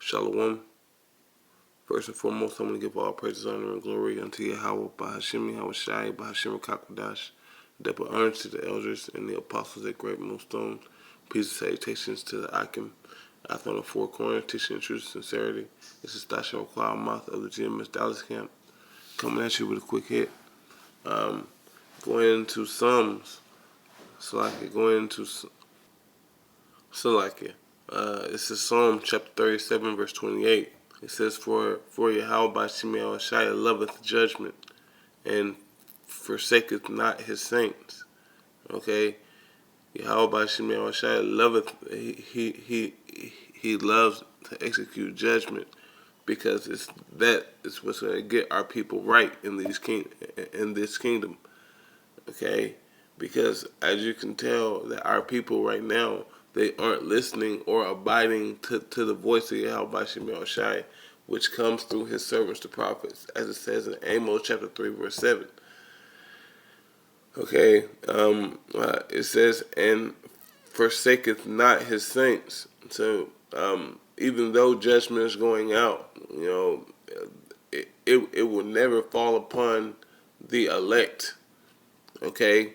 Shalom. First and foremost, I'm going to give all praises, honor, and glory unto Yahweh, Bahashim, Yahweh Shai, Bahashim, Kakadash. Double honors to the elders and the apostles at Great Millstone. Peace and salutations to the Akim. After on the four corners, teaching the truth and sincerity. This is Stasha Cloud Mouth of the GMS Dallas camp. Coming at you with a quick hit. Going into Psalms. Going into Salakia. This is Psalm chapter 37, verse 28. It says, For Yahweh by Shimei Shai loveth judgment, and forsaketh not his saints. Okay? Yahweh by Shimei Shai loveth, he loves to execute judgment, because that is what's going to get our people right in this kingdom. Okay? Because as you can tell, that our people right now, they aren't listening or abiding to the voice of Yahweh Shemel Shai, which comes through his servants, the prophets, as it says in Amos chapter 3, verse 7. Okay, it says, and forsaketh not his saints. So, even though judgment is going out, it will never fall upon the elect. Okay?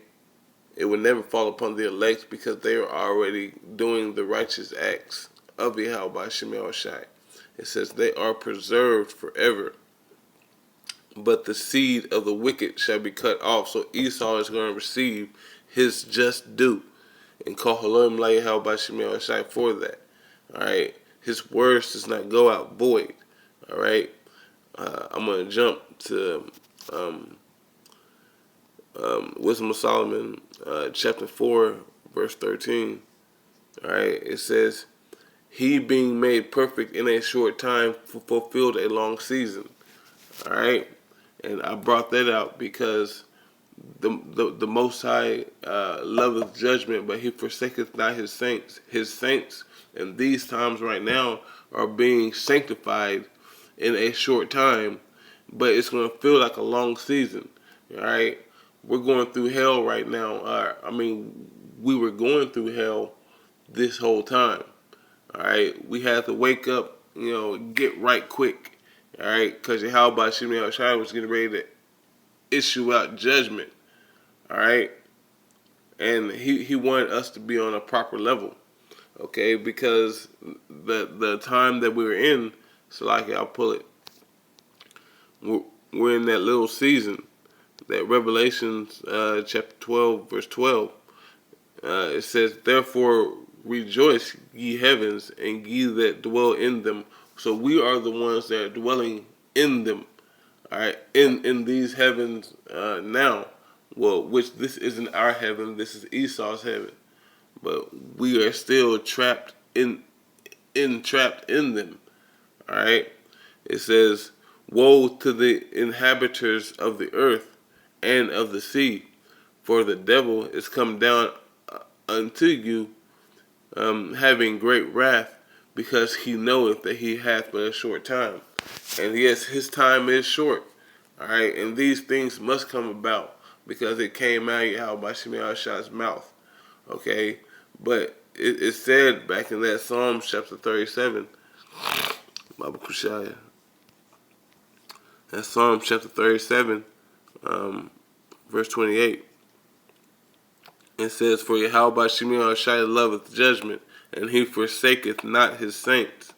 It would never fall upon the elect, because they are already doing the righteous acts of Yahweh by Shemel Shai. It says they are preserved forever, but the seed of the wicked shall be cut off. So Esau is going to receive his just due, and call Halom La Yahweh by Shemel Shai for that. Alright, his words does not go out void. Alright, I'm going to jump to Wisdom of Solomon, chapter 4, verse 13. Alright, it says, he being made perfect in a short time fulfilled a long season. Alright, and I brought that out because the Most High loveth judgment, but he forsaketh not his saints. His saints in these times right now are being sanctified in a short time, but it's going to feel like a long season. Alright, we're going through hell right now. We were going through hell this whole time. Alright, we had to wake up, get right quick. Alright, because Yahweh by Shemel Shai was getting ready to issue out judgment. Alright, and he wanted us to be on a proper level. Okay, because the time that we were in, so like I'll pull it, we're in that little season, that Revelation chapter 12, verse 12. It says, therefore rejoice, ye heavens, and ye that dwell in them. So we are the ones that are dwelling in them. Alright, in these heavens now. Well, which this isn't our heaven, this is Esau's heaven. But we are still trapped in them. Alright? It says, woe to the inhabitants of the earth and of the sea, for the devil is come down unto you, having great wrath, because he knoweth that he hath but a short time. And yes, his time is short. Alright, and these things must come about, because it came out by Shemel Shai's mouth. Okay, but it said back in that Psalm chapter 37, Baba Kushaya, that Psalm chapter 37, verse 28. It says, for Yahweh by Shemel Shai loveth judgment, and he forsaketh not his saints.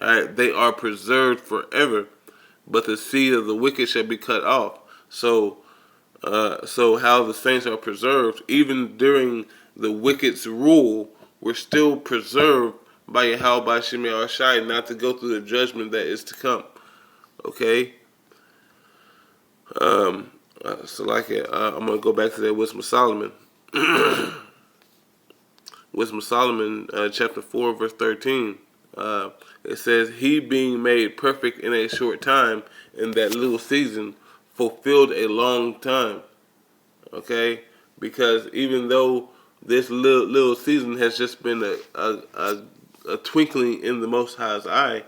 Alright, they are preserved forever, but the seed of the wicked shall be cut off. So how the saints are preserved, even during the wicked's rule, we're still preserved by Yahweh by Shemel Shai, not to go through the judgment that is to come. Okay? I'm going to go back to that Wisdom of Solomon. Wisdom of Solomon, chapter 4, verse 13. It says, he being made perfect in a short time, in that little season, fulfilled a long time. Okay? Because even though this little season has just been a twinkling in the Most High's eye,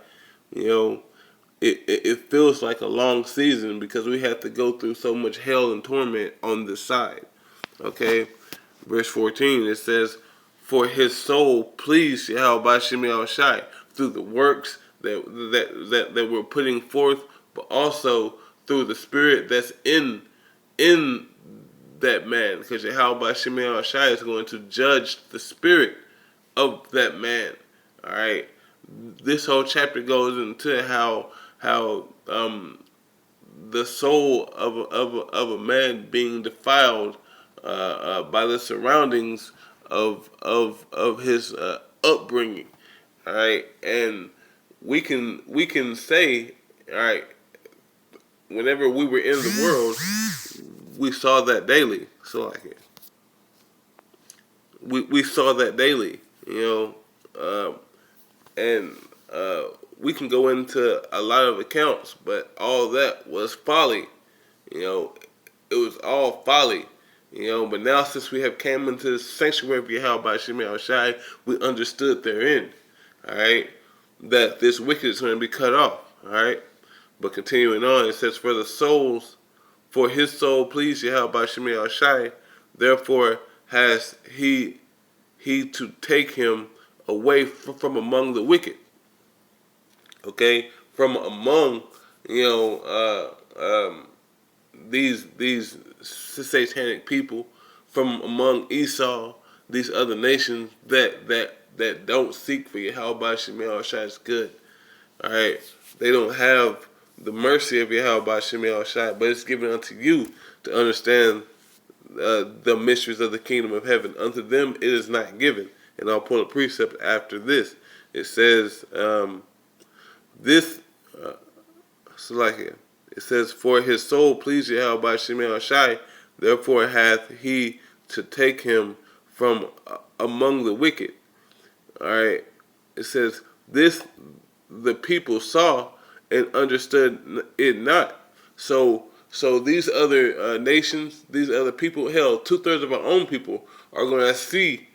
it feels like a long season, because we have to go through so much hell and torment on this side. Okay? Verse 14, it says, for his soul pleased Yahweh by Shemel Shai. through the works that we're putting forth, but also through the spirit that's in that man, because Yahweh Shemel Shai is going to judge the spirit of that man. All right, this whole chapter goes into how the soul of a man being defiled by the surroundings of his upbringing. All right, and we can say, all right, whenever we were in the world, we saw that daily. So like we saw that daily, and we can go into a lot of accounts, but all that was folly. You know, it was all folly. But now since we have came into the sanctuary of Yahweh Shemel Shai, we understood therein, all right, that this wicked is going to be cut off, all right. But continuing on, it says, for his soul pleased Yahweh Shemel Shai, therefore has he to take him away from among the wicked. Okay, from among these satanic people, from among Esau, these other nations that don't seek for Yahweh Shemel Shai's good. All right, they don't have the mercy of Yahweh Shemel Shai, but it's given unto you to understand the mysteries of the kingdom of heaven. Unto them it is not given. And I'll pull a precept after this. It says this. So like it says, for his soul pleased Yahweh Shemel Shai, therefore hath he to take him from among the wicked. All right. It says this the people saw and understood it not. So these other nations, these other people, hell, 2/3 of our own people are going to see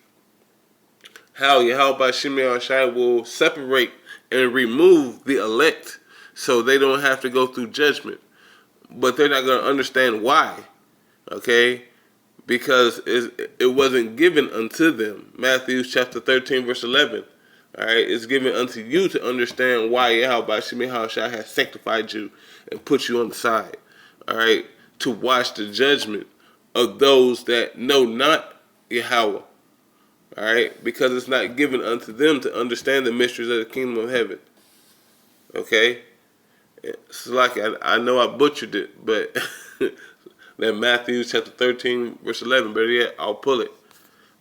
how Yahweh Shemel Shai will separate and remove the elect, so they don't have to go through judgment. But they're not going to understand why, okay? Because it wasn't given unto them. Matthew chapter 13, verse 11. All right, it's given unto you to understand why Yahweh Shemel Shai has sanctified you and put you on the side. All right, to watch the judgment of those that know not Yahweh. All right, because it's not given unto them to understand the mysteries of the kingdom of heaven. Okay, so like I know I butchered it, but that Matthew chapter 13 verse 11. Better yet, I'll pull it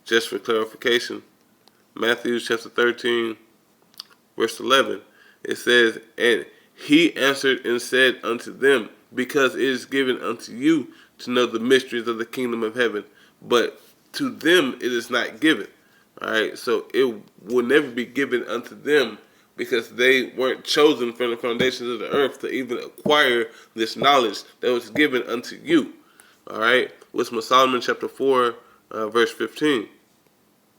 just for clarification. Matthew chapter 13 verse 11. It says, and he answered and said unto them, because it is given unto you to know the mysteries of the kingdom of heaven, but to them it is not given. All right, so it will never be given unto them, because they weren't chosen from the foundations of the earth to even acquire this knowledge that was given unto you. All right, Wisdom of Solomon chapter 4 verse 15.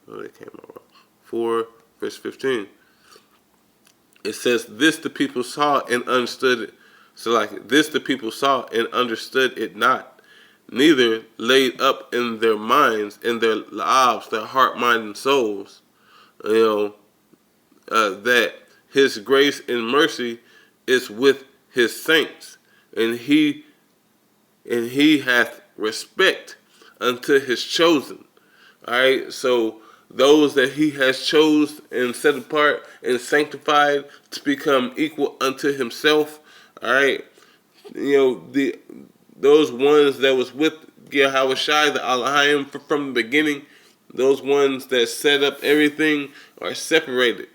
Oh, they came out wrong. 4 verse 15. It says, this the people saw and understood it. So like this the people saw and understood it not, neither laid up in their minds, in their lives, their heart, mind, and souls, that his grace and mercy is with his saints, and he hath respect unto his chosen. All right, so those that he has chose and set apart and sanctified to become equal unto himself. All right, those ones that was with Yahweh Shai, the Elohim from the beginning, those ones that set up everything are separated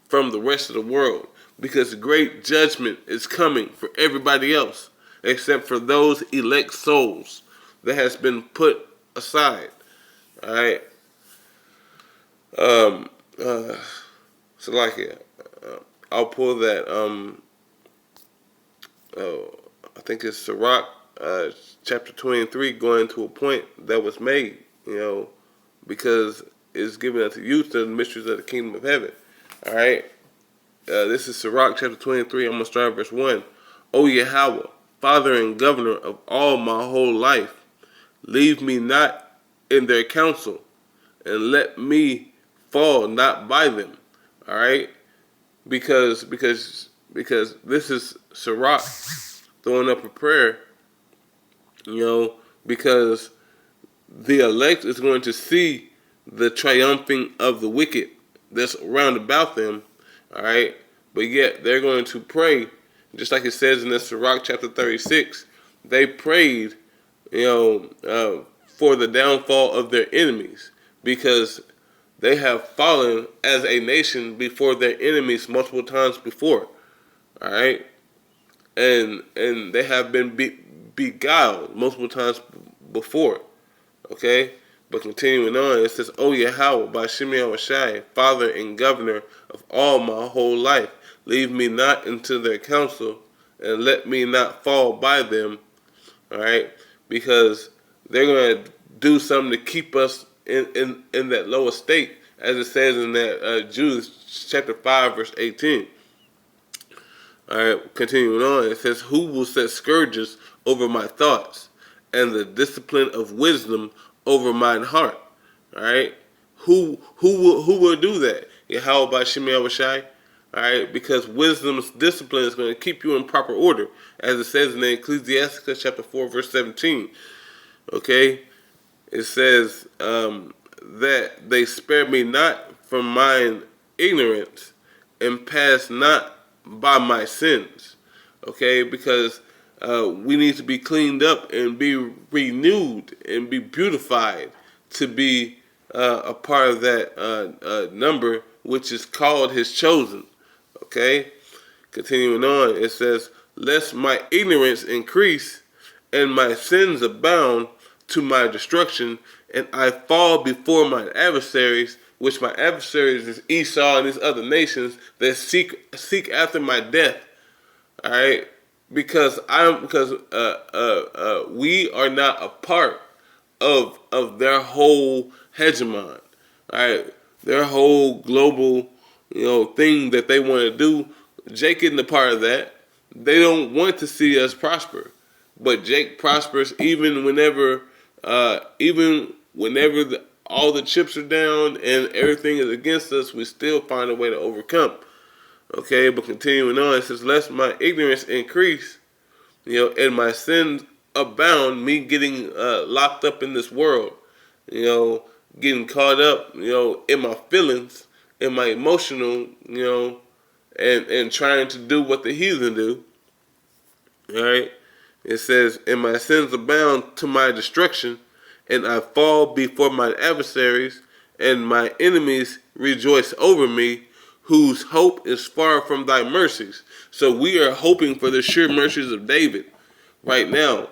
from the rest of the world, because great judgment is coming for everybody else except for those elect souls that has been put aside. All right. So like it, I'll pull that. I think it's Sirach, chapter 23, going to a point that was made. Because it's given unto you the mysteries of the kingdom of heaven. All right. This is Sirach chapter 23. I'm gonna start at verse 1. O Yahweh, Father and Governor of all my whole life, leave me not in their counsel, and let me fall not by them. All right. because this is Sirach throwing up a prayer, because the elect is going to see the triumphing of the wicked that's round about them, all right? But yet they're going to pray, just like it says in the Sirach chapter 36. They prayed, for the downfall of their enemies, because they have fallen as a nation before their enemies multiple times before, all right? And they have been beguiled multiple times before, okay? But continuing on, it says, O Yahweh, by Shimei Shai, Father and Governor of all my whole life, leave me not into their counsel, and let me not fall by them, all right? Because they're going to do something to keep us in that lower state, as it says in that Jude chapter 5, verse 18. All right, continuing on, it says, who will set scourges over my thoughts, and the discipline of wisdom over mine heart? All right, who will do that? Yahweh by Shimei Awashai. All right, because wisdom's discipline is going to keep you in proper order, as it says in the Ecclesiastes chapter 4, verse 17. Okay, it says that they spare me not from mine ignorance, and pass not by my sins. Okay, because we need to be cleaned up and be renewed and be beautified to be a part of that number, which is called his chosen. Okay, continuing on, it says, lest my ignorance increase and my sins abound to my destruction, and I fall before my adversaries, which my adversaries is Esau and these other nations that seek after my death. All right, because we are not a part of their whole hegemon. All right, their whole global thing that they want to do. Jake isn't a part of that. They don't want to see us prosper, but Jake prospers even whenever all the chips are down and everything is against us. We still find a way to overcome. Okay, but continuing on, it says, lest my ignorance increase, and my sins abound, me getting locked up in this world, getting caught up, in my feelings, in my emotional, and trying to do what the heathen do. All right, it says, and my sins abound to my destruction, and I fall before my adversaries, and my enemies rejoice over me, whose hope is far from thy mercies. So we are hoping for the sure mercies of David right now.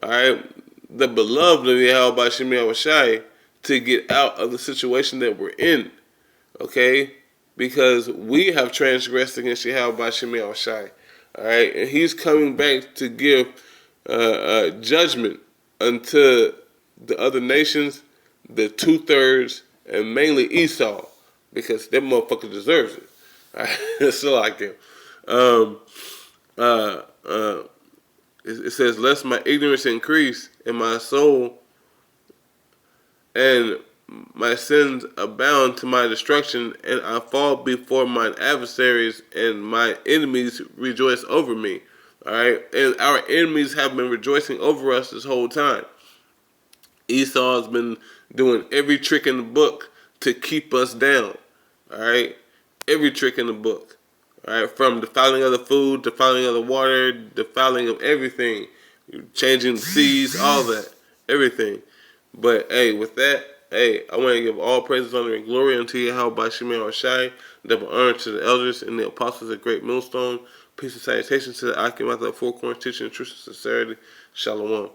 All right, the beloved of Yahweh by Shimei Awashai, to get out of the situation that we're in. Okay, because we have transgressed against Yahweh by Shimei Awashai. All right, and he's coming back to give judgment unto the other nations, the 2/3, and mainly Esau, because that motherfucker deserves it. All right? It's like him. It says, lest my ignorance increase in my soul, and my sins abound to my destruction, and I fall before mine adversaries, and my enemies rejoice over me. All right, and our enemies have been rejoicing over us this whole time. Esau has been doing every trick in the book to keep us down. All right, every trick in the book. All right, from defiling of the food, defiling of the water, defiling of everything, changing the seas, all that, everything. But hey, with that, hey, I want to give all praises, honor, and glory unto Yahweh by Shimei Awashai, double honor to the elders and the apostles of Great Millstone. Peace and salutations to the Akim of the Four Corners, teaching the truth and sincerity. Shalom.